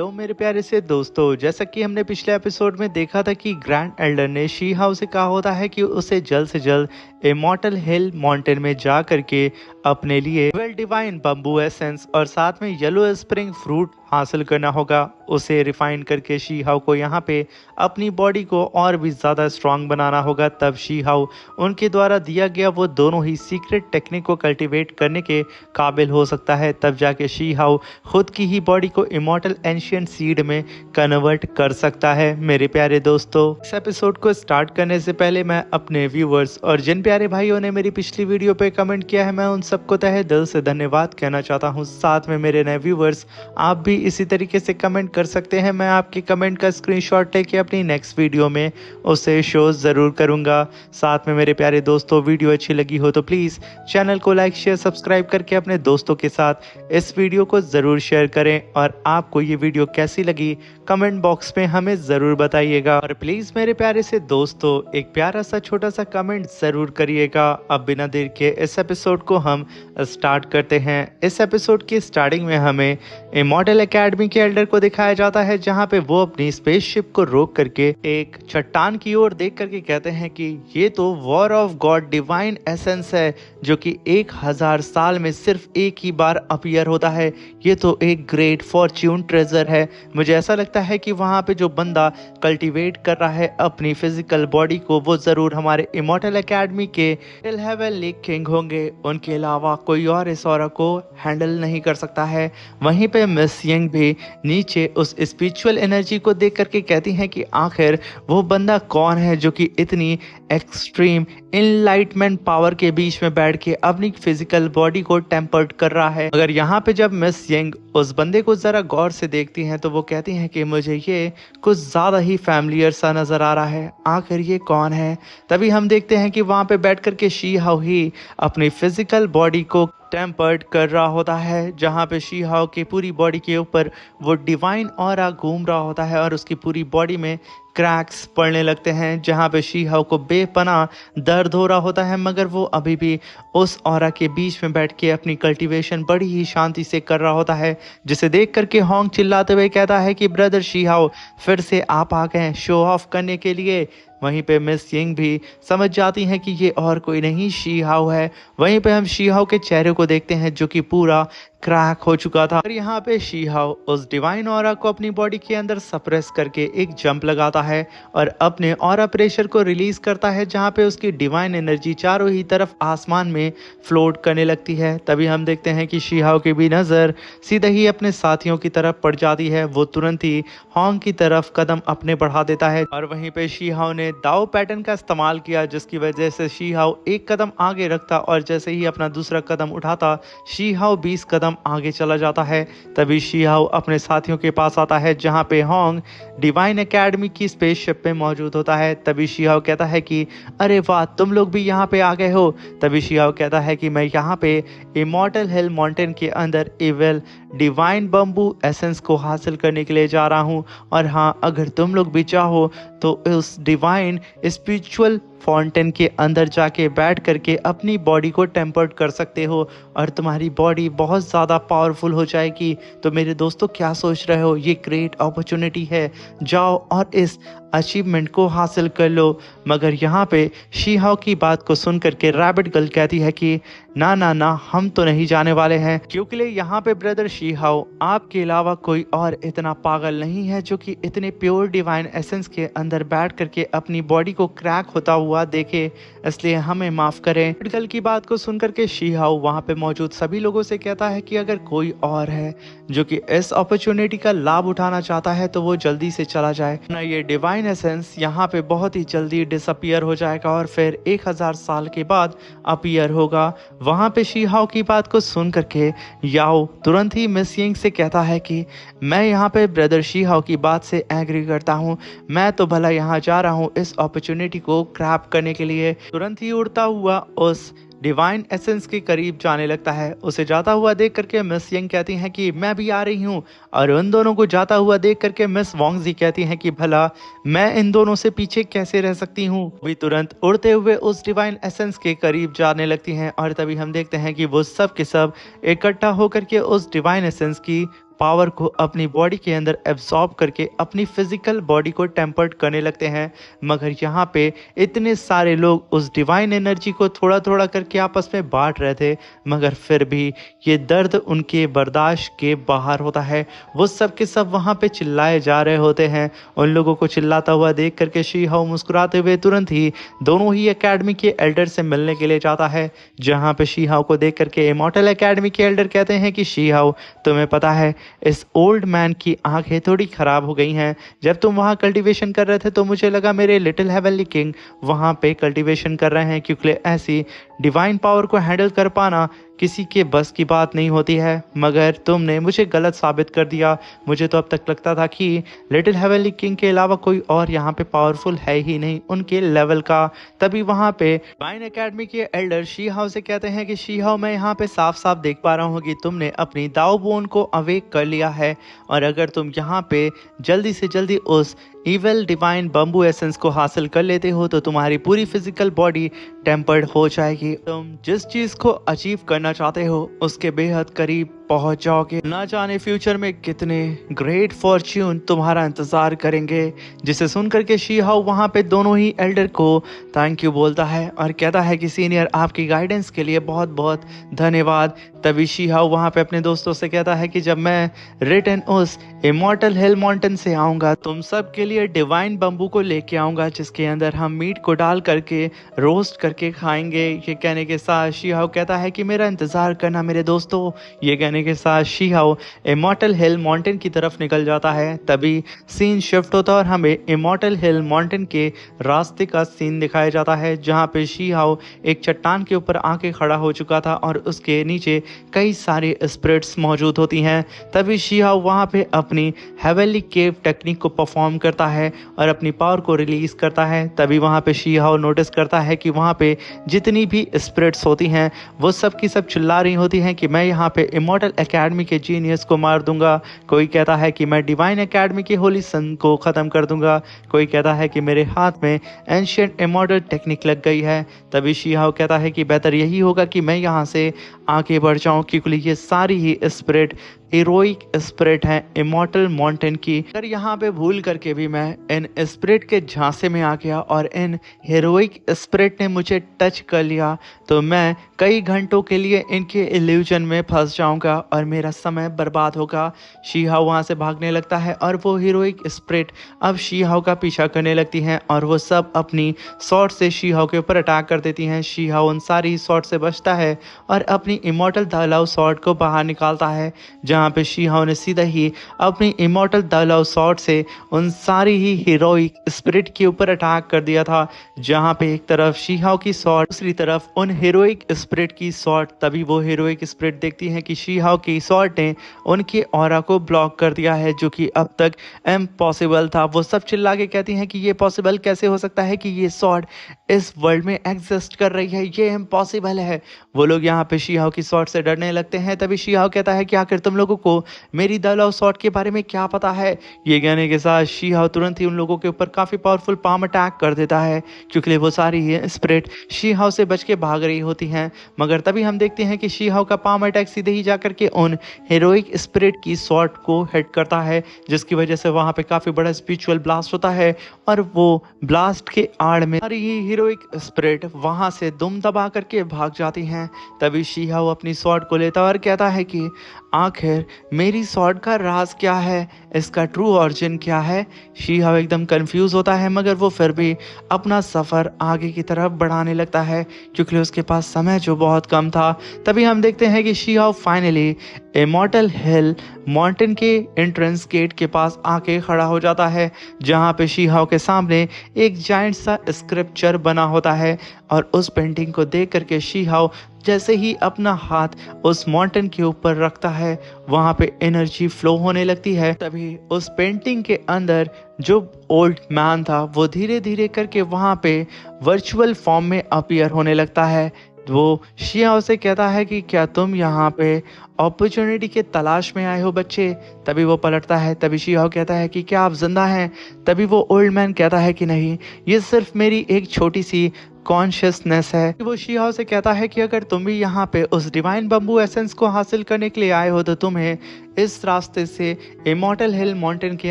Hello मेरे प्यारे से दोस्तों, जैसा कि हमने पिछले एपिसोड में देखा था कि ग्रैंड एल्डर ने शी हाउ से कहा होता है कि उसे जल्द से जल्द इमॉर्टल हिल माउंटेन में जा करके अपने लिए वेल डिवाइन बम्बू एसेंस और साथ में येलो स्प्रिंग फ्रूट हासिल करना होगा। उसे रिफाइन करके शी हाउ को यहाँ पे अपनी बॉडी को और भी ज़्यादा स्ट्रांग बनाना होगा। तब शी हाउ उनके द्वारा दिया गया वो दोनों ही सीक्रेट टेक्निक को कल्टीवेट करने के काबिल हो सकता है। तब जाके शी हाउ खुद की ही बॉडी को इमॉर्टल एंशियंट सीड में कन्वर्ट कर सकता है। मेरे प्यारे दोस्तों, इस एपिसोड को स्टार्ट करने से पहले मैं अपने व्यूवर्स और जिन प्यारे भाइयों ने मेरी पिछली वीडियो पे कमेंट किया है, मैं उन सबको तहे दिल से धन्यवाद कहना चाहता हूँ। साथ में मेरे नए व्यूवर्स, आप भी इसी तरीके से कमेंट कर सकते हैं। मैं आपके कमेंट का स्क्रीनशॉट लेके अपनी नेक्स्ट वीडियो में उसे शो ज़रूर करूँगा। साथ में मेरे प्यारे दोस्तों, वीडियो अच्छी लगी हो तो प्लीज़ चैनल को लाइक शेयर सब्सक्राइब करके अपने दोस्तों के साथ इस वीडियो को ज़रूर शेयर करें। और आपको ये वीडियो कैसी लगी कमेंट बॉक्स में हमें ज़रूर बताइएगा। और प्लीज़ मेरे प्यारे से दोस्तों, एक प्यारा सा छोटा सा कमेंट ज़रूर करिएगा। अब बिना देर के इस एपिसोड को हम स्टार्ट करते हैं। इस एपिसोड की स्टार्टिंग में हमें इमॉर्टल एकेडमी के एल्डर को दिखाया जाता है, जहां पे वो अपनी स्पेसशिप को रोक करके एक चट्टान की ओर देख करके कहते हैं कि ये तो war of God divine essence है, जो कि 1000 साल में सिर्फ एक ही बार अपीयर होता है। ये तो एक ग्रेट फॉर्च्यून ट्रेजर है। मुझे ऐसा लगता है कि वहाँ पे जो बंदा कल्टीवेट कर रहा है अपनी फिजिकल बॉडी को, वो ज़रूर हमारे इमॉर्टल एकेडमी के हेवन लीग किंग होंगे। उनके अलावा कोई और इस ऑरा को हैंडल नहीं कर सकता है। वहीं पे मिस यंग भी नीचे उस स्पिरिचुअल एनर्जी को देख करके कहती हैं कि आखिर वो बंदा कौन है जो कि इतनी एक्सट्रीम इनलाइटमेंट पावर के बीच में बैठ के अपनी फिजिकल बॉडी को टेम्पर्ड कर रहा है। मगर यहाँ पे जब मिस यंग उस बंदे को जरा गौर से देखती हैं तो वो कहती हैं कि मुझे ये कुछ ज़्यादा ही फैमिलियर सा नज़र आ रहा है, आखिर ये कौन है। तभी हम देखते हैं कि वहाँ पे बैठ करके शी हाउ ही अपनी फिजिकल बॉडी को टेम्पर्ड कर रहा होता है, जहाँ पे शी हाउ की पूरी बॉडी के ऊपर वो डिवाइन ऑरा घूम रहा होता है और उसकी पूरी बॉडी में क्रैक्स पड़ने लगते हैं, जहाँ पे शी हाउ को बेपनाह दर्द हो रहा होता है। मगर वो अभी भी उस ऑरा के बीच में बैठ के अपनी कल्टीवेशन बड़ी ही शांति से कर रहा होता है, जिसे देख करके होंग चिल्लाते हुए कहता है कि ब्रदर शी हाउ, फिर से आप आ गए शो ऑफ करने के लिए। वहीं पे मिस यंग भी समझ जाती हैं कि ये और कोई नहीं शी हाउ है। वहीं पे हम शी हाउ के चेहरे को देखते हैं जो कि पूरा क्रैक हो चुका था। और यहाँ पे शी हाउ उस डिवाइन ऑरा को अपनी बॉडी के अंदर सप्रेस करके एक जंप लगाता है और अपने ऑरा प्रेशर को रिलीज करता है, जहाँ पे उसकी डिवाइन एनर्जी चारों ही तरफ आसमान में फ्लोट करने लगती है। तभी हम देखते हैं कि शी हाउ की भी नज़र सीधे ही अपने साथियों की तरफ पड़ जाती है। वो तुरंत ही होंग की तरफ कदम अपने बढ़ा देता है और वहीं पे शी हाउ ने दाव पैटर्न का इस्तेमाल किया, जिसकी वजह से शी हाउ एक कदम आगे रखता और जैसे ही अपना दूसरा कदम उठाता शी हाउ 20 कदम आगे चला जाता है। तभी शी हाउ अपने साथियों के पास आता है, जहां पे होंग डिवाइन एकेडमी की स्पेसशिप में मौजूद होता है। तभी शी हाउ कहता है कि अरे वाह, तुम लोग भी यहाँ पे आ गए हो। तभी शी हाउ कहता है कि मैं यहाँ पे इमॉर्टल हिल माउंटेन के अंदर इविल डिवाइन बम्बू एसेंस को हासिल करने के लिए जा रहा हूँ, और हाँ, अगर तुम लोग भी चाहो तो उस डिवाइन स्पिरिचुअल फाउंटेन के अंदर जाके बैठ करके अपनी बॉडी को टेम्पर्ड कर सकते हो और तुम्हारी बॉडी बहुत ज़्यादा पावरफुल हो जाएगी। तो मेरे दोस्तों, क्या सोच रहे हो? ये ग्रेट अपॉर्चुनिटी है, जाओ और इस अचीवमेंट को हासिल कर लो। मगर यहाँ पे शी हाउ की बात को सुन करके रैबिट गर्ल कहती है कि ना ना ना, हम तो नहीं जाने वाले हैं, क्योंकि यहाँ पे ब्रदर शी हाउ, आपके अलावा कोई और इतना पागल नहीं है जो कि इतने प्योर डिवाइन एसेंस के अंदर बैठ करके अपनी बॉडी को क्रैक होता हुआ देखे, इसलिए हमें माफ़ करें। रैबिट गर्ल की बात को सुन करके शी हाउ वहाँ पे मौजूद सभी लोगों से कहता है कि अगर कोई और है जो कि इस अपॉर्चुनिटी का लाभ उठाना चाहता है तो वो जल्दी से चला जाए, ना ये डिवाइन एसेंस यहाँ पे बहुत ही जल्दी डिसअपियर हो जाएगा और फिर 1000 साल के बाद अपीयर होगा। वहाँ पे शी हाउ की बात को सुन करके याओ तुरंत ही मिस यंग से कहता है कि मैं यहाँ पे ब्रदर शी हाउ की बात से एग्री करता हूँ, मैं तो भला यहाँ जा रहा हूँ इस अपॉर्चुनिटी को क्रैप करने के लिए। तुरंत ही उड़ता हुआ उस डिवाइन एसेंस के करीब जाने लगता है। उसे जाता हुआ देख करके मिस यंग कहती हैं कि मैं भी आ रही हूँ, और उन दोनों को जाता हुआ देख करके मिस वोंगजी कहती हैं कि भला मैं इन दोनों से पीछे कैसे रह सकती हूँ। वे तुरंत उड़ते हुए उस डिवाइन एसेंस के करीब जाने लगती हैं और तभी हम देखते हैं कि वो सब के सब इकट्ठा होकर के उस डिवाइन एसेंस की पावर को अपनी बॉडी के अंदर एब्जॉर्ब करके अपनी फिजिकल बॉडी को टेम्पर्ड करने लगते हैं। मगर यहाँ पे इतने सारे लोग उस डिवाइन एनर्जी को थोड़ा थोड़ा करके आपस में बांट रहे थे, मगर फिर भी ये दर्द उनके बर्दाश्त के बाहर होता है। वो सब के सब वहाँ पे चिल्लाए जा रहे होते हैं। उन लोगों को चिल्लाता हुआ देख करके शी हाउ मुस्कुराते हुए तुरंत ही दोनों ही एकेडमी के एल्डर से मिलने के लिए जाता है, जहाँ पे शी हाउ को देख करके इमॉर्टल एकेडमी के एल्डर कहते हैं कि शी हाउ, तुम्हें पता है इस ओल्ड मैन की आंखें थोड़ी खराब हो गई हैं। जब तुम वहाँ कल्टीवेशन कर रहे थे तो मुझे लगा मेरे लिटिल हेवनली किंग वहाँ पे कल्टीवेशन कर रहे हैं, क्योंकि ऐसी डिवाइन पावर को हैंडल कर पाना किसी के बस की बात नहीं होती है। मगर तुमने मुझे गलत साबित कर दिया। मुझे तो अब तक लगता था कि लिटिल हेवनली किंग के अलावा कोई और यहाँ पे पावरफुल है ही नहीं उनके लेवल का। तभी वहाँ पे डिवाइन एकेडमी के एल्डर शी हाउ से कहते हैं कि शी हाउ, मैं यहाँ पे साफ साफ देख पा रहा हूँ कि तुमने अपनी दाओ बोन को अवेक कर लिया है, और अगर तुम यहाँ पे जल्दी से जल्दी उस इवल डिवाइन बम्बू एसेंस को हासिल कर लेते हो तो तुम्हारी पूरी फिजिकल बॉडी टेम्पर्ड हो जाएगी। तुम जिस चीज को अचीव करना चाहते हो उसके बेहद करीब पहुंच जाओगे। ना जाने फ्यूचर में कितने ग्रेट फॉर्च्यून तुम्हारा इंतजार करेंगे। जिसे सुनकर के शी हाउ वहाँ पे दोनों ही एल्डर को थैंक यू बोलता है और कहता है कि सीनियर, आपकी गाइडेंस के लिए बहुत बहुत धन्यवाद। तभी शी हाउ वहाँ पे अपने दोस्तों से कहता है कि जब मैं रिटर्न उस इमॉर्टल हिल माउंटेन से आऊँगा तुम सब के लिए डिवाइन बम्बू को लेके आऊँगा, जिसके अंदर हम मीट को डाल करके रोस्ट करके खाएंगे। ये कहने के साथ शी हाउ कहता है कि मेरा इंतज़ार करना मेरे दोस्तों। ये कहने के साथ she how immortal hill mountain की तरफ निकल जाता है। तभी सीन शिफ्ट होता है और हमें इमॉर्टल हिल माउंटेन के रास्ते का सीन दिखाया जाता है, जहाँ पे शी हाउ एक चट्टान के ऊपर आके खड़ा हो चुका था और उसके नीचे कई सारे स्पिरिट्स मौजूद होती हैं। तभी शी हाउ वहाँ पे अपनी हेवनली केव टेक्निक को परफॉर्म करता है और अपनी पावर को रिलीज करता है। तभी वहाँ पे शी हाउ नोटिस करता है कि वहाँ पे जितनी भी स्पिरिट्स होती हैं वो सब की सब चिल्ला रही होती हैं कि मैं यहाँ पे इमॉर्टल एकेडमी के जीनियस को मार दूंगा। कोई कहता है कि मैं डिवाइन एकेडमी के होली सन को ख़त्म कर दूंगा। कोई कहता है कि मेरे हाथ में एंशिएंट इमॉर्टल टेक्निक लग गई है। तभी शी हाउ कहता है कि बेहतर यही होगा कि मैं यहाँ से आगे बढ़ जाऊँ, क्योंकि ये सारी ही स्पिरिट हीरोइक स्पिरिट है इमॉर्टल माउंटेन की। अगर यहाँ पे भूल करके भी मैं इन स्पिरिट के झांसे में आ गया और इन हीरोइक स्पिरिट ने मुझे टच कर लिया तो मैं कई घंटों के लिए इनके इल्यूजन में फंस जाऊंगा और मेरा समय बर्बाद होगा। शी हाउ वहाँ से भागने लगता है और वो हीरोइक स्पिरिट अब शी हाउ का पीछा करने लगती हैं और वो सब अपनी शॉट से शी हाउ के ऊपर अटैक कर देती हैं। शी हाउ उन सारी शॉट से बचता है और अपनी इमॉर्टल द लव शॉट को बाहर निकालता है, जहाँ पे शी हाउ ने सीधा ही अपनी इमॉर्टल द लव शॉट से उन सारी ही हीरोइक स्पिरिट के ऊपर अटैक कर दिया था। जहाँ पे एक तरफ शी हाउ की शॉट, दूसरी तरफ उन हीरोइक स्पिरिट की शॉट। तभी वो हीरोइक स्पिरिट देखती है कि शी हाउ की शॉट ने उनके ऑरा को ब्लॉक कर दिया है, जो कि अब तक इम्पॉसिबल था। वो सब चिल्ला के कहती हैं कि ये पॉसिबल कैसे हो सकता है कि ये शॉट इस वर्ल्ड में एग्जिस्ट कर रही है, ये इम्पॉसिबल है। वो लोग यहाँ पे शी हाउ की शॉट से डरने लगते हैं। तभी शी हाउ कहता है कि आखिर तुम लोगों को मेरी द लव शॉट के बारे में क्या पता है। ये कहने के साथ शी हाउ तुरंत ही उन लोगों के ऊपर काफी पावरफुल पाम अटैक कर देता है, क्योंकि वो सारी ही स्पिरिट शी हाउ से बच के भाग रही होती हैं। मगर तभी हम देखते हैं कि शी हाउ का पाम अटैक सीधे ही जाकर के उन हीरोइक स्पिरिट की शॉट को हिट करता है, जिसकी वजह से वहां पे काफी बड़ा स्पिरिचुअल ब्लास्ट होता है और वो ब्लास्ट के आड़ में सारी ही हीरोइक स्पिरिट वहां से दुम दबा करके भाग जाती हैं। तभी शी हाउ अपनी शॉट को लेता और कहता है कि आखिर मेरी शॉट का राज क्या है, इसका ट्रू ऑरिजिन क्या है। शी हाउ एकदम कंफ्यूज होता है, मगर वो फिर भी अपना सफ़र आगे की तरफ बढ़ाने लगता है, क्योंकि उसके पास समय जो बहुत कम था। तभी हम देखते हैं कि she how finally immortal hill mountain के एंट्रेंस गेट के पास आके खड़ा हो जाता है, जहाँ पे शी हाउ के सामने एक जाइंट सा स्क्रिप्चर बना होता है। और उस पेंटिंग को देख करके शी हाउ जैसे ही अपना हाथ उस माउंटेन के ऊपर रखता है, वहाँ पे एनर्जी फ्लो होने लगती है। तभी उस पेंटिंग के अंदर जो ओल्ड मैन था वो धीरे धीरे करके वहाँ पे वर्चुअल फॉर्म में अपीयर होने लगता है। वो शी हाउ से कहता है कि क्या तुम यहाँ पे अपॉर्चुनिटी के तलाश में आए हो बच्चे। तभी वो पलटता है, तभी शी हाओ कहता है कि क्या आप जिंदा हैं? तभी वो ओल्ड मैन कहता है कि नहीं, ये सिर्फ मेरी एक छोटी सी कॉन्शियसनेस है। वो शी हाओ से कहता है कि अगर तुम भी यहाँ पे उस डिवाइन बम्बू एसेंस को हासिल करने के लिए आए हो तो तुम्हें इस रास्ते से इमॉर्टल हिल माउंटेन के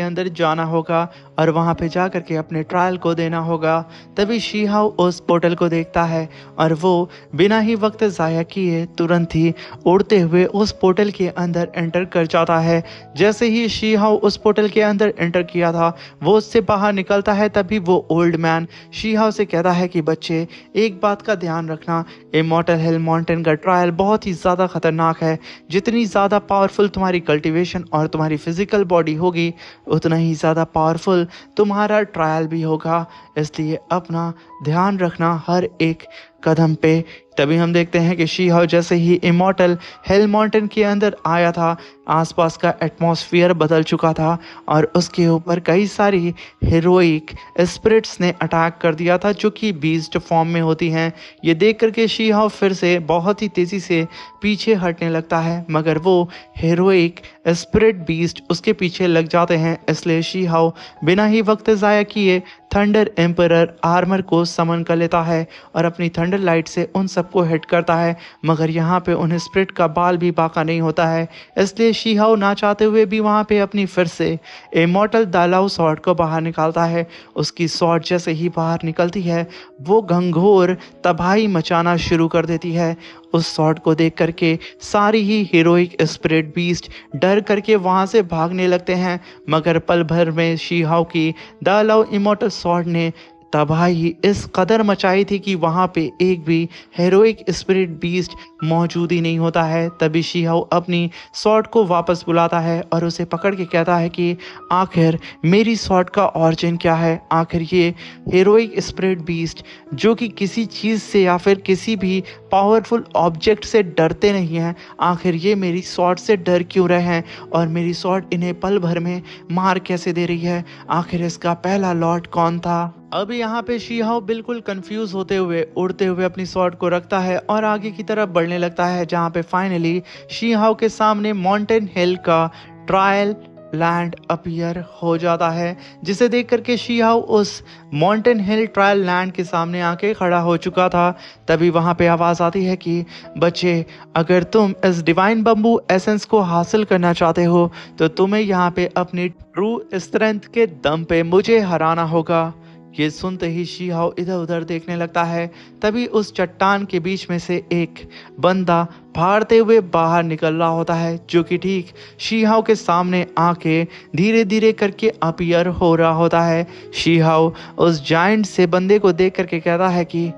अंदर जाना होगा और वहाँ पे जा करके अपने ट्रायल को देना होगा। तभी शी हाओ उस पोर्टल को देखता है और वो बिना ही वक्त ज़ाया किए तुरंत ही उड़ते हुए उस पोर्टल के अंदर एंटर कर जाता है। जैसे ही शी हाओ उस पोर्टल के अंदर एंटर किया था, वो उससे बाहर निकलता है, तभी वो ओल्ड मैन शी हाओ से कहता है कि बच्चे एक बात का ध्यान रखना, इमॉर्टल हिल माउंटेन का ट्रायल बहुत ही ज़्यादा खतरनाक है। जितनी ज़्यादा पावरफुल तुम्हारी कल्टीवेशन और तुम्हारी फिजिकल बॉडी होगी, उतना ही ज़्यादा पावरफुल तुम्हारा ट्रायल भी होगा। इसलिए अपना ध्यान रखना हर एक कदम पे। तभी हम देखते हैं कि शी हाओ जैसे ही इमॉर्टल हिल माउंटेन के अंदर आया था, आसपास का एटमॉस्फेयर बदल चुका था और उसके ऊपर कई सारी हीरोइक स्पिरिट्स ने अटैक कर दिया था, जो कि बीस्ट फॉर्म में होती हैं। ये देख करके शी हाओ फिर से बहुत ही तेज़ी से पीछे हटने लगता है, मगर वो हीरोइक स्पिरिट बीस्ट उसके पीछे लग जाते हैं। इसलिए शी हाओ बिना ही वक्त ज़ाया किए थंडर एम्परर आर्मर को समन कर लेता है और अपनी थंडर लाइट से उन सबको हिट करता है, मगर यहाँ पे उन्हें स्प्रिट का बाल भी बाका नहीं होता है। इसलिए शी हाओ ना चाहते हुए भी वहाँ पे अपनी फिर से इमॉर्टल दालाओ सॉर्ड को बाहर निकालता है। उसकी सॉर्ड जैसे ही बाहर निकलती है, वो घंघोर तबाही मचाना शुरू कर देती है। उस सॉर्ड को देख करके सारी ही हीरोइक स्पिरिट बीस्ट डर करके वहाँ से भागने लगते हैं, मगर पल भर में शी हाओ की द लव इमॉर्टल सॉर्ड ने तबाही इस कदर मचाई थी कि वहाँ पे एक भी हेरोइक स्पिरिट बीस्ट मौजूद ही नहीं होता है। तभी शी हाओ अपनी स्वॉर्ड को वापस बुलाता है और उसे पकड़ के कहता है कि आखिर मेरी स्वॉर्ड का ऑरिजिन क्या है। आखिर ये हेरोइक स्पिरिट बीस्ट जो कि किसी चीज़ से या फिर किसी भी पावरफुल ऑब्जेक्ट से डरते नहीं हैं, आखिर ये मेरी स्वॉर्ड से डर क्यों रहे हैं और मेरी स्वॉर्ड इन्हें पल भर में मार कैसे दे रही है। आखिर इसका पहला लॉर्ड कौन था। अब यहाँ पे शी हाओ बिल्कुल कंफ्यूज होते हुए उड़ते हुए अपनी स्वॉर्ड को रखता है और आगे की तरफ बढ़ने लगता है, जहाँ पे फाइनली शी हाओ के सामने माउंटेन हिल का ट्रायल लैंड अपीयर हो जाता है, जिसे देख करके शी हाओ उस माउंटेन हिल ट्रायल लैंड के सामने आके खड़ा हो चुका था। तभी वहाँ पे आवाज़ आती है कि बच्चे, अगर तुम इस डिवाइन बम्बू एसेंस को हासिल करना चाहते हो तो तुम्हें यहाँ पे अपनी ट्रू स्ट्रेंथ के दम पे मुझे हराना होगा। ये सुनते ही शी हाओ इधर उधर देखने लगता है। तभी उस चट्टान के बीच में से एक बंदा भागते हुए बाहर निकल रहा होता है, जो कि ठीक शी हाओ के सामने आके धीरे धीरे करके अपीयर हो रहा होता है। शी हाओ उस जायंट से बंदे को देख करके कहता है कि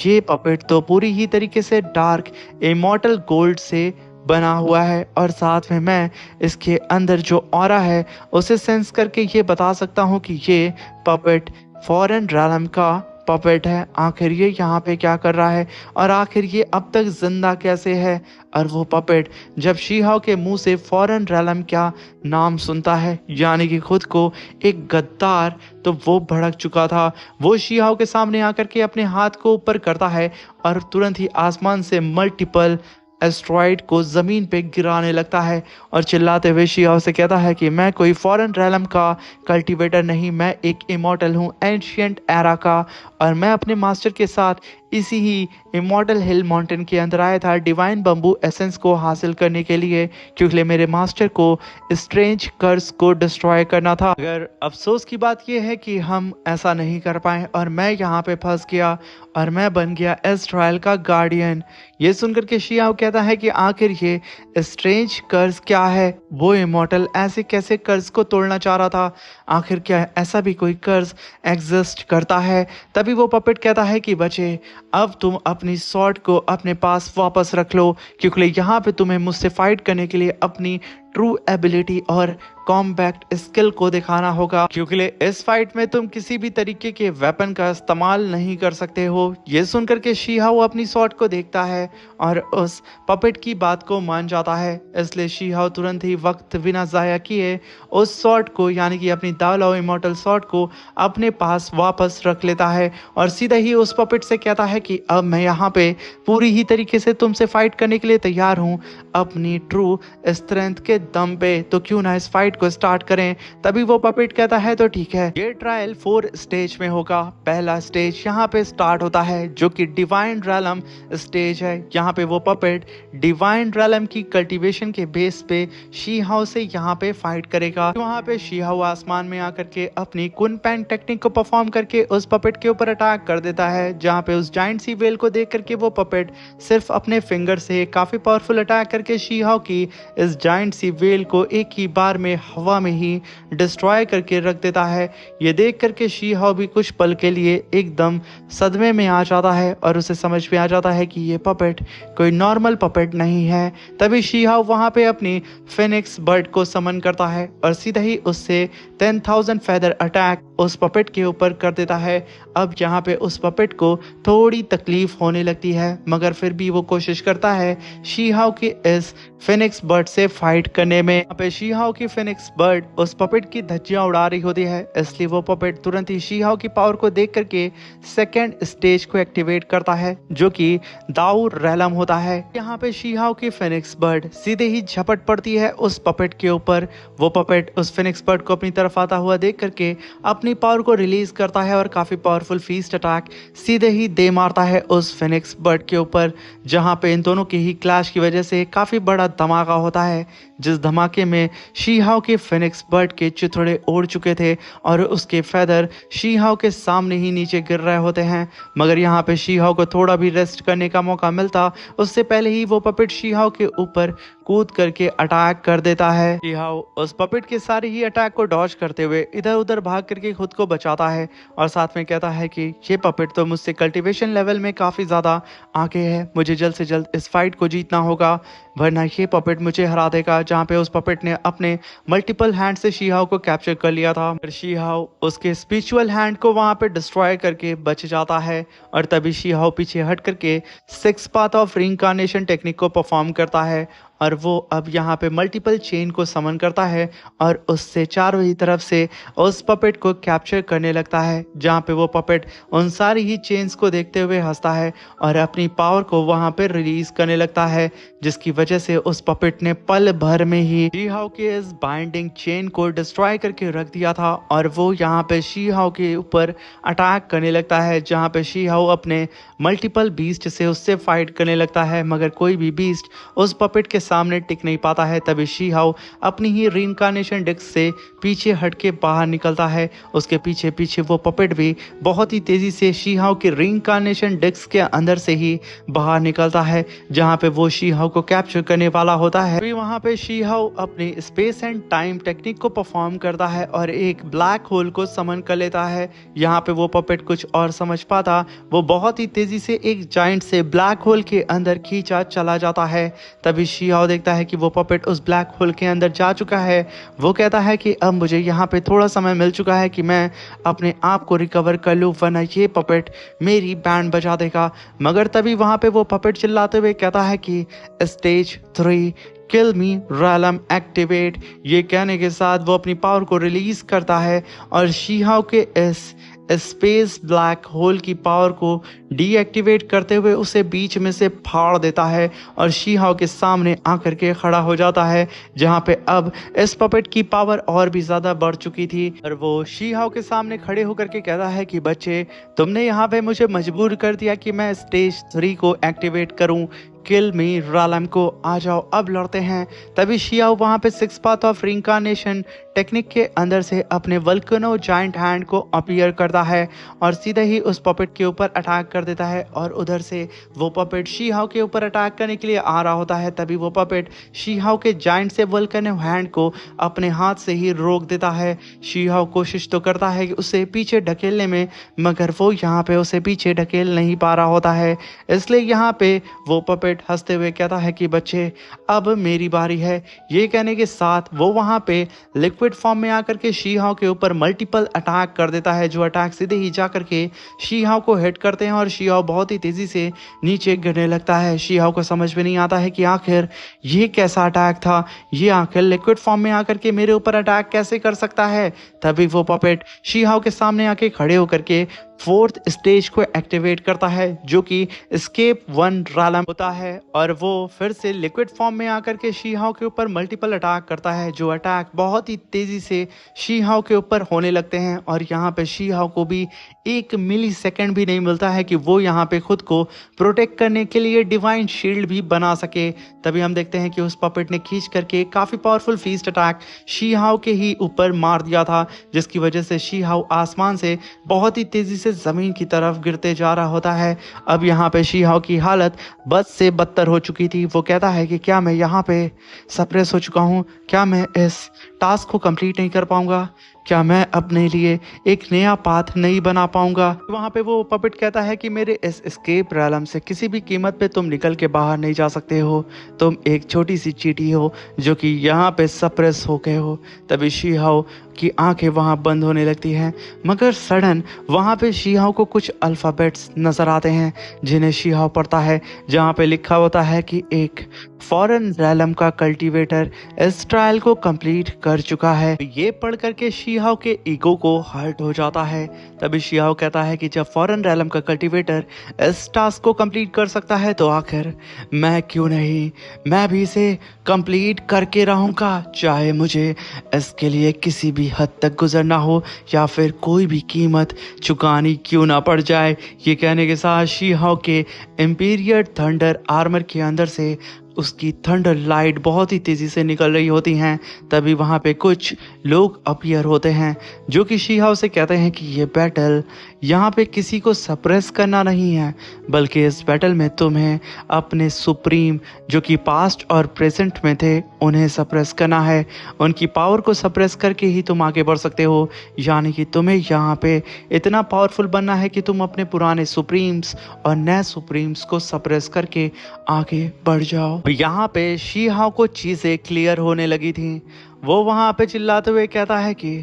ये पपेट तो पूरी ही तरीके से डार्क इमॉर्टल गोल्ड से बना हुआ है और साथ में मैं इसके अंदर जो ऑरा है उसे सेंस करके ये बता सकता हूँ कि ये पपेट फॉरेन रैलम का पपेट है। आखिर ये यहाँ पे क्या कर रहा है और आखिर ये अब तक जिंदा कैसे है। और वो पपेट जब शी हाओ के मुंह से फॉरेन रैलम क्या नाम सुनता है, यानी कि खुद को एक गद्दार, तो वो भड़क चुका था। वो शी हाओ के सामने आकर के अपने हाथ को ऊपर करता है और तुरंत ही आसमान से मल्टीपल एस्ट्रॉइड को ज़मीन पे गिराने लगता है और चिल्लाते हुए शी हाओ से कहता है कि मैं कोई फॉरेन रैलम का कल्टीवेटर नहीं, मैं एक इमॉर्टल हूँ एंशियंट एरा का, और मैं अपने मास्टर के साथ इसी ही इमॉर्टल हिल माउंटेन के अंदर आया था डिवाइन बम्बू एसेंस को हासिल करने के लिए, क्योंकि मेरे मास्टर को स्ट्रेंज कर्स को डिस्ट्रॉय करना था। अगर अफसोस की बात यह है कि हम ऐसा नहीं कर पाए और मैं यहाँ पे फंस गया और मैं बन गया एस्ट्रायल का गार्डियन। ये सुनकर के शी हाओ कहता है कि आखिर ये स्ट्रेंज कर्स क्या है। वो इमॉर्टल ऐसे कैसे कर्स को तोड़ना चाह रहा था, आखिर क्या ऐसा भी कोई कर्स एग्जिस्ट करता है। तभी वो पपेट कहता है कि बच्चे, अब तुम अपनी स्वॉर्ड को अपने पास वापस रख लो, क्योंकि यहाँ पे तुम्हें मुझसे फाइट करने के लिए अपनी ट्रू एबिलिटी और कॉम्बैक्ट स्किल को दिखाना होगा, क्योंकि इस फाइट में तुम किसी भी तरीके के वेपन का इस्तेमाल नहीं कर सकते हो। ये सुनकर के शीहाओ अपनी शॉट को देखता है और उस पपेट की बात को मान जाता है। इसलिए शीहाओ तुरंत ही वक्त बिना जाया किए उस शॉट को यानी कि अपनी दाओ इमॉर्टल शॉट को अपने पास वापस रख लेता है और सीधा ही उस पपेट से कहता है कि अब मैं यहाँ पे पूरी ही तरीके से तुमसे फाइट करने के लिए तैयार हूँ, अपनी ट्रू स्ट्रेंथ के दम पे, तो क्यों ना इस फाइट को स्टार्ट करें। तभी वो पपेट कहता है तो ठीक है। ये ट्रायल 4 स्टेज में होगा। पहला स्टेज यहाँ पे स्टार्ट होता है जो कि डिवाइन रैलम स्टेज है। यहाँ पे वो पपेट डिवाइन रैलम की कल्टीवेशन के बेस पे शीहाओ से यहाँ पे फाइट करेगा। वहाँ पे शीहाओ आसमान में आकर के अपनी कुनपैन टेक्निक को परफॉर्म करके उस पपेट के ऊपर अटैक कर देता है, जहाँ पे उस जाइंट सी वेल को देख करके वो पपेट सिर्फ अपने फिंगर से काफी पावरफुल अटैक करके शीहाओ की इस जाइंट सी वेल को एक ही बार में हवा में ही डिस्ट्रॉय करके रख देता है। ये देख करके शीहाओ भी कुछ पल के लिए एकदम सदमे में आ जाता है और उसे समझ में आ जाता है कि ये पपेट कोई नॉर्मल पपेट नहीं है। तभी शीहाओ वहां पे अपनी फिनिक्स बर्ड को समन करता है और सीधा ही उससे 10,000 फेदर अटैक उस पपेट के ऊपर कर देता है। अब यहाँ पे उस पपेट को थोड़ी तकलीफ होने लगती है, मगर फिर भी वो कोशिश करता है शीहाओ की इस फिनिक्स बर्ड से फाइट करने में। यहाँ पे शीहाओ की फिनिक्स बर्ड उस पपेट की धज्जियां उड़ा रही होती है, इसलिए वो पपेट तुरंत ही शीहाओ की पावर को देख करके सेकेंड स्टेज को एक्टिवेट करता है जो कि दाऊ रैलम होता है। यहाँ पे शीहाओ की फिनिक्स बर्ड सीधे ही झपट पड़ती है उस पपेट के ऊपर। वो पपेट उस फिनिक्स बर्ड को अपनी तरफ आता हुआ देख करके अपनी पावर को रिलीज करता है और काफी पावरफुल फीस्ट अटैक सीधे ही दे मारता है उस फिनिक्स बर्ड के ऊपर, जहां पे इन दोनों की ही क्लैश की वजह से काफी बड़ा धमाका होता है, जिस धमाके में शीहाओ के फिनिक्स बर्ड के चिथड़े उड़ चुके थे और उसके फेदर शीहाओ के सामने ही नीचे गिर रहे होते हैं। मगर यहाँ पे शीहाओ को थोड़ा भी रेस्ट करने का मौका मिलता उससे पहले ही वो पपेट शीहाओ के ऊपर कूद करके अटैक कर देता है। शीहाओ उस पपेट के सारे ही अटैक को डॉज करते हुए इधर उधर भाग करके खुद को बचाता है और साथ में कहता है कि ये पपेट तो मुझसे कल्टीवेशन लेवल में काफी ज्यादा आगे है, मुझे जल्द से जल्द इस फाइट को जीतना होगा वरना ये पपेट मुझे हरा देगा। जहाँ पे उस पपेट ने अपने मल्टीपल हैंड से शीहाओ को कैप्चर कर लिया था, फिर शीहाओ उसके स्पिरिचुअल हैंड को वहां पे डिस्ट्रॉय करके बच जाता है और तभी शीहाओ पीछे हट करके 6 पाथ ऑफ रीइंकार्नेशन टेक्निक को परफॉर्म करता है और वो अब यहाँ पे मल्टीपल चेन को समन करता है और उससे चारों ही तरफ से उस पपेट को कैप्चर करने लगता है, जहाँ पे वो पपेट उन सारी ही चेन्स को देखते हुए हंसता है और अपनी पावर को वहाँ पे रिलीज करने लगता है, जिसकी वजह से उस पपेट ने पल भर में ही शीहाओ के इस बाइंडिंग चेन को डिस्ट्रॉय करके रख दिया था और वो यहाँ पे शीहाओ के ऊपर अटैक करने लगता है, जहाँ पे शीहाओ अपने मल्टीपल बीस्ट से उससे फाइट करने लगता है, मगर कोई भी बीस्ट उस पपेट के सामने टिक नहीं पाता है। तभी शीहाओ अपनी ही रीइंकार्नेशन डिस्क से पीछे हटके बाहर निकलता है। उसके पीछे पीछे वो पपेट भी बहुत ही तेजी से शीहाओ की रीइंकार्नेशन डिस्क के अंदर से ही बाहर निकलता है, जहां पे वो शीहाओ को कैप्चर करने वाला होता है। फिर वहां पे शीहाओ अपनी स्पेस एंड टाइम टेक्निक को परफॉर्म करता है और एक ब्लैक होल को समन कर लेता है। यहाँ पे वो पपेट कुछ और समझ पाता, वो बहुत ही तेजी से एक जाइंट से ब्लैक होल के अंदर खींचा चला जाता है। तभी शीहाओ देखता है कि वो पपेट उस ब्लैक होल के अंदर जा चुका है। वो कहता है कि अब मुझे यहाँ पे थोड़ा समय मिल चुका है कि मैं अपने आप को रिकवर कर लूँ, वरना ये पपेट मेरी बैंड बजा देगा। मगर तभी वहाँ पे वो पपेट चिल्लाते हुए कहता है कि स्टेज 3 किल मी रैलम एक्टिवेट। ये कहने के साथ वो अपनी पावर को रिलीज करता है और शीहाओ के इस स्पेस ब्लैक होल की पावर को डीएक्टिवेट करते हुए उसे बीच में से फाड़ देता है और शीहाओ के सामने आकर के खड़ा हो जाता है, जहां पे अब इस पपेट की पावर और भी ज्यादा बढ़ चुकी थी और वो शीहाओ के सामने खड़े होकर के कहता है कि बच्चे, तुमने यहाँ पे मुझे मजबूर कर दिया कि मैं स्टेज 3 को एक्टिवेट करूं, किल मी रैलम को, आ जाओ अब लड़ते हैं। तभी शीहाओ वहां पे 6 पाथ ऑफ रीइंकार्नेशन टेक्निक के अंदर से अपने वल्कनो जाइंट हैंड को अपीयर करता है और सीधे ही उस पपेट के ऊपर अटैक कर देता है और उधर से वो पपेट शीहाओ के ऊपर अटैक करने के लिए आ रहा होता है। तभी वो पपेट शीहाओ के जाइंट से वल्कनो हैंड को अपने हाथ से ही रोक देता है। शीहाओ कोशिश तो करता है कि उसे पीछे ढकेलने में, मगर वो यहाँ पे उसे पीछे ढकेल नहीं पा रहा होता है, इसलिए यहाँ पे वो पपेट पपेट हंसते हुए कहता है कि बच्चे अब मेरी बारी है। ये कहने के साथ वो वहाँ पे लिक्विड फॉर्म में आकर के शी हाओ के ऊपर मल्टीपल अटैक कर देता है, जो अटैक सीधे ही जा करके शी हाओ को हिट करते हैं और शी हाओ बहुत ही तेजी से नीचे गिरने लगता है। शी हाओ को समझ में नहीं आता है कि आखिर ये कैसा अटैक था, ये आखिर लिक्विड फॉर्म में आकर के मेरे ऊपर अटैक कैसे कर सकता है। तभी वो पपेट शी हाओ के सामने आके खड़े होकर के फोर्थ स्टेज को एक्टिवेट करता है, जो कि एस्केप वन रैलम होता है, और वो फिर से लिक्विड फॉर्म में आकर के शी हाओ के ऊपर मल्टीपल अटैक करता है, जो अटैक बहुत ही तेजी से शी हाओ के ऊपर होने लगते हैं। और यहाँ पे शी हाओ को भी 1 मिली सेकेंड भी नहीं मिलता है कि वो यहाँ पे खुद को प्रोटेक्ट करने के लिए डिवाइन शील्ड भी बना सके। तभी हम देखते हैं कि उस पपेट ने खींच करके काफ़ी पावरफुल फीस्ट अटैक शी हाओ के ही ऊपर मार दिया था, जिसकी वजह से शी हाओ आसमान से बहुत ही तेजी से जमीन की तरफ गिरते जा रहा होता है। अब यहाँ पे शी हाओ की हालत बद से बदतर हो चुकी थी। वो कहता है कि क्या मैं यहाँ पे सप्रेस हो चुका हूँ, क्या मैं इस टास्क को कंप्लीट नहीं कर पाऊंगा, क्या मैं अपने लिए एक नया पाथ नहीं बना पाऊंगा। वहाँ पे वो पपेट कहता है कि मेरे इस एस्केप रैलम से किसी भी कीमत पे तुम निकल के बाहर नहीं जा सकते हो, तुम एक छोटी सी चींटी हो जो कि यहाँ पे सप्रेस हो गए हो। तभी शी हाओ की आंखें वहाँ बंद होने लगती हैं, मगर सडन वहाँ पे शी हाओ को कुछ अल्फ़ाबेट्स नज़र आते हैं, जिन्हें शी हाओ पढ़ता है, जहाँ पे लिखा होता है कि एक फॉरेन रैलम का कल्टीवेटर इस ट्रायल को कंप्लीट कर चुका है। ये पढ़ करके शी हाओ के ईगो को हर्ट हो जाता है। तभी शी हाओ कहता है कि जब फॉरेन रैलम का कल्टीवेटर इस टास्क को कंप्लीट कर सकता है तो आखिर मैं क्यों नहीं, मैं भी इसे कंप्लीट करके रहूँगा, चाहे मुझे इसके लिए किसी भी हद तक गुजरना हो या फिर कोई भी कीमत चुकानी क्यों ना पड़ जाए। ये कहने के साथ शी हाओ के इंपीरियर थंडर आर्मर के अंदर से उसकी थंडर लाइट बहुत ही तेज़ी से निकल रही होती हैं। तभी वहाँ पे कुछ लोग अपीयर होते हैं, जो कि शी हाओ से कहते हैं कि ये बैटल यहाँ पे किसी को सप्रेस करना नहीं है, बल्कि इस बैटल में तुम्हें अपने सुप्रीम जो कि पास्ट और प्रेजेंट में थे उन्हें सप्रेस करना है। उनकी पावर को सप्रेस करके ही तुम आगे बढ़ सकते हो, यानी कि तुम्हें यहाँ पे इतना पावरफुल बनना है कि तुम अपने पुराने सुप्रीम्स और नए सुप्रीम्स को सप्रेस करके आगे बढ़ जाओ। यहाँ पे शी हाओ को चीज़ें क्लियर होने लगी थी। वो वहाँ पे चिल्लाते हुए कहता है कि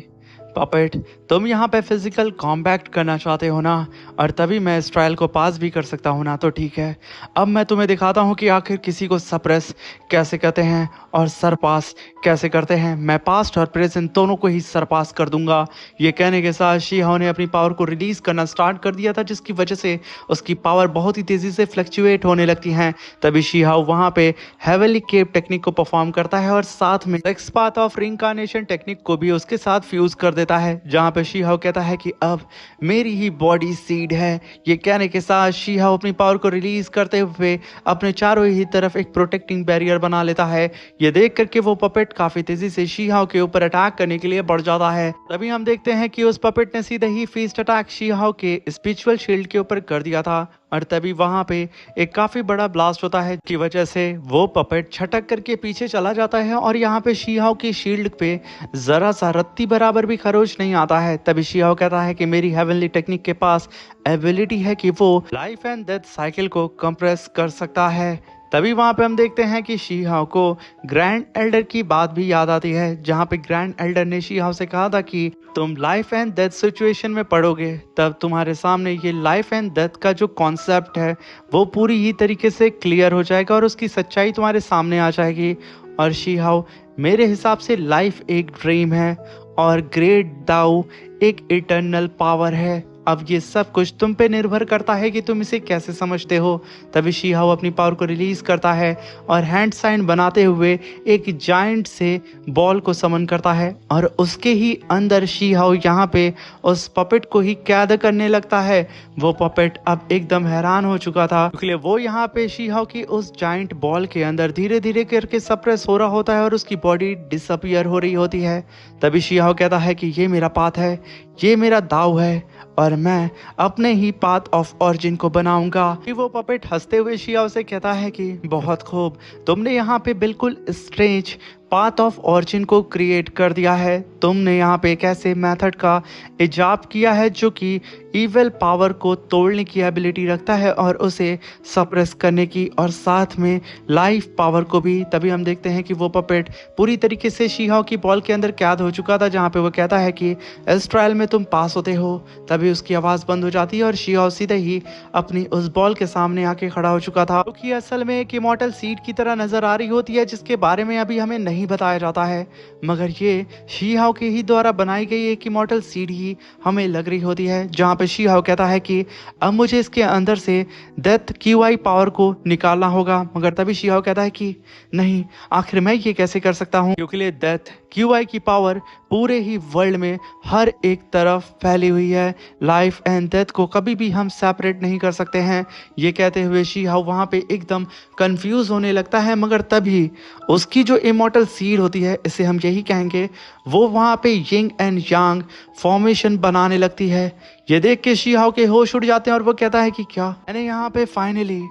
पपेट, तुम यहाँ पे फिजिकल कॉम्बैट करना चाहते हो ना, और तभी मैं इस ट्रायल को पास भी कर सकता हूँ ना, तो ठीक है, अब मैं तुम्हें दिखाता हूँ कि आखिर किसी को सप्रेस कैसे करते हैं और सरपास कैसे करते हैं। मैं पास्ट और प्रेजेंट दोनों को ही सरपास कर दूंगा। ये कहने के साथ शी हाओ ने अपनी पावर को रिलीज करना स्टार्ट कर दिया था, जिसकी वजह से उसकी पावर बहुत ही तेजी से फ्लक्चुएट होने लगती हैं। तभी शी हाओ वहाँ पे हेवनली केप टेक्निक को परफॉर्म करता है और साथ में सेक्स पाथ ऑफ रिइंकार्नेशन टेक्निक को भी उसके साथ फ्यूज कर देता है, जहाँ पे शी हाओ कहता है कि अब मेरी ही बॉडी सीड है। ये कहने के साथ शी हाओ अपनी पावर को रिलीज करते हुए अपने चारों ही तरफ एक प्रोटेक्टिंग बैरियर बना लेता है। ये देख करके वो पपेट काफी तेजी से शी हाओ के ऊपर अटैक करने के लिए बढ़ जाता है। तभी हम देखते हैं कि उस पपेट ने सीधे ही फीस्ट अटैक शी हाओ के स्पिरिचुअल शील्ड के ऊपर कर दिया था, और तभी वहां पे एक काफी बड़ा ब्लास्ट होता है, की वजह से वो पपेट छटक करके पीछे चला जाता है और यहाँ पे शी हाओ की शील्ड पे जरा सा रत्ती बराबर भी खरोच नहीं आता है। तभी शी हाओ कहता है कि मेरी हेवनली टेक्निक के पास एबिलिटी है कि वो लाइफ एंड डेथ साइकिल को कंप्रेस कर सकता है। तभी वहां पे हम देखते हैं कि शी हाओ को ग्रैंड एल्डर की बात भी याद आती है, जहां पे ग्रैंड एल्डर ने शी हाओ से कहा था कि तुम लाइफ एंड डेथ सिचुएशन में पड़ोगे तब तुम्हारे सामने ये लाइफ एंड डेथ का जो कॉन्सेप्ट है वो पूरी ही तरीके से क्लियर हो जाएगा और उसकी सच्चाई तुम्हारे सामने आ जाएगी। और शी हाओ, मेरे हिसाब से लाइफ एक ड्रीम है और ग्रेट दाऊ एक इटर्नल पावर है। अब ये सब कुछ तुम पे निर्भर करता है कि तुम इसे कैसे समझते हो। तभी शी हाओ अपनी पावर को रिलीज करता है और हैंड साइन बनाते हुए एक जायंट से बॉल को समन करता है, और उसके ही अंदर शी हाओ यहाँ पे उस पपेट को ही कैद करने लगता है। वो पपेट अब एकदम हैरान हो चुका था, क्योंकि वो यहाँ पे शी हाओ की उस जायंट बॉल के अंदर धीरे धीरे करके सप्रेस हो रहा होता है और उसकी बॉडी डिसअपियर हो रही होती है। तभी शी हाओ कहता है कि ये मेरा पाथ है, ये मेरा दाव है, और मैं अपने ही पाथ ऑफ ऑरिजिन को बनाऊंगा। वो पपेट हंसते हुए शी हाओ से कहता है कि बहुत खूब, तुमने यहाँ पे बिल्कुल स्ट्रेंज पाथ ऑफ ऑरिजिन को क्रिएट कर दिया है। तुमने यहाँ पे एक ऐसे मेथड का इजाद किया है जो कि इविल पावर को तोड़ने की एबिलिटी रखता है और उसे सप्रेस करने की, और साथ में लाइफ पावर को भी। तभी हम देखते हैं कि वो पपेट पूरी तरीके से शी-हाओ की बॉल के अंदर कैद हो चुका था, जहाँ पे वो कहता है कि इस ट्रायल में तुम पास होते हो। तभी उसकी आवाज़ बंद हो जाती है और शी-हाओ सीधे ही अपनी उस बॉल के सामने आके खड़ा हो चुका था, जो कि असल में एक इमॉर्टल सीड की तरह नजर आ रही होती है, जिसके बारे में अभी हमें नहीं बताया जाता है। मगर ये शी-हाओ के ही द्वारा बनाई गई एक इमॉर्टल सीड ही हमें लग रही होती है, जहाँ पे शी-हाओ कहता है कि अब मुझे इसके अंदर से डेथ क्यूआई पावर को निकालना होगा। मगर तभी शी-हाओ कहता है कि नहीं, आखिर मैं ये कैसे कर सकता हूँ, क्योंकि डेथ क्यूआई की पावर पूरे ही वर्ल्ड में हर एक तरफ फैली हुई है। लाइफ एंड डेथ को कभी भी हम सेपरेट नहीं कर सकते हैं। ये कहते हुए शी-हाओ वहाँ पे एकदम कंफ्यूज होने लगता है। मगर तभी उसकी जो इमॉर्टल सीड होती है, इसे हम यही कहेंगे, वो वहाँ पे यिंग एंड यांग फॉर्मेशन बनाने लगती है। ये देख के शी-हाओ के होश उड़ जाते हैं और वो कहता है कि क्या मैंने यहाँ पे फाइनली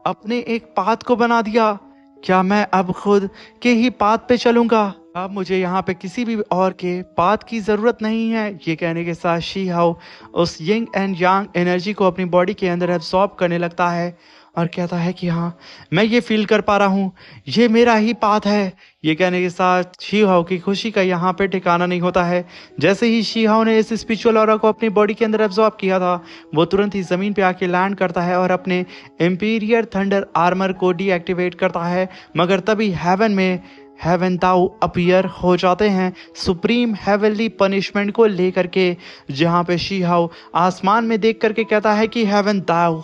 अपने एक पाथ को बना दिया? क्या मैं अब खुद के ही पाथ पे चलूंगा? अब मुझे यहाँ पे किसी भी और के पाथ की ज़रूरत नहीं है। ये कहने के साथ शी-हाओ उस यिंग एंड यांग एनर्जी को अपनी बॉडी के अंदर एब्सॉर्ब करने लगता है और कहता है कि हाँ, मैं ये फील कर पा रहा हूँ, ये मेरा ही पाथ है। ये कहने के साथ शी-हाओ की खुशी का यहाँ पे ठिकाना नहीं होता है। जैसे ही शी-हाओ ने इस स्पिरिचुअल ऑरा को अपनी बॉडी के अंदर एब्जॉर्ब किया था, वो तुरंत ही ज़मीन पे आके लैंड करता है और अपने इंपीरियर थंडर आर्मर को डीएक्टिवेट करता है। मगर तभी हेवन में हेवन दाओ अपीयर हो जाते हैं सुप्रीम हेवनली पनिशमेंट को लेकर के, जहाँ पे शी-हाओ आसमान में देख करके कहता है कि हेवन दाओ,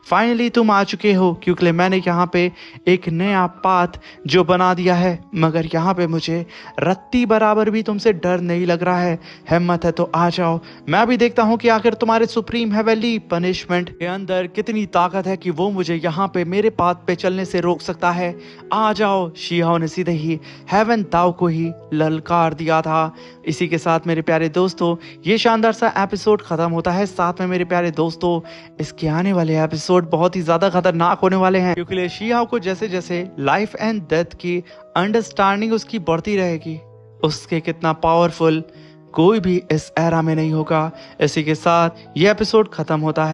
फाइनली तुम आ चुके हो, क्योंकि मैंने यहाँ पे एक नया पाथ जो बना दिया है। मगर यहाँ पे मुझे रत्ती बराबर भी तुमसे डर नहीं लग रहा है। हिम्मत है तो आ जाओ, मैं भी देखता हूँ कि आखिर तुम्हारे सुप्रीम हेवनली पनिशमेंट के अंदर कितनी ताकत है कि वो मुझे यहाँ पे मेरे पाथ पे चलने से रोक सकता है। आ जाओ। शी-हाओ ने सीधे ही हेवन दाओ को ही ललकार दिया था। इसी के साथ मेरे प्यारे दोस्तों, ये शानदार सा एपिसोड खत्म होता है। साथ में मेरे प्यारे दोस्तों, इसके आने वाले एपिसोड बहुत ही ज्यादा खतरनाक होने वाले हैं, क्योंकि शी-हाओ को जैसे जैसे लाइफ एंड डेथ की अंडरस्टैंडिंग उसकी बढ़ती रहेगी, उसके कितना पावरफुल कोई भी इस एरा में नहीं होगा। इसी के साथ ये एपिसोड खत्म होता है।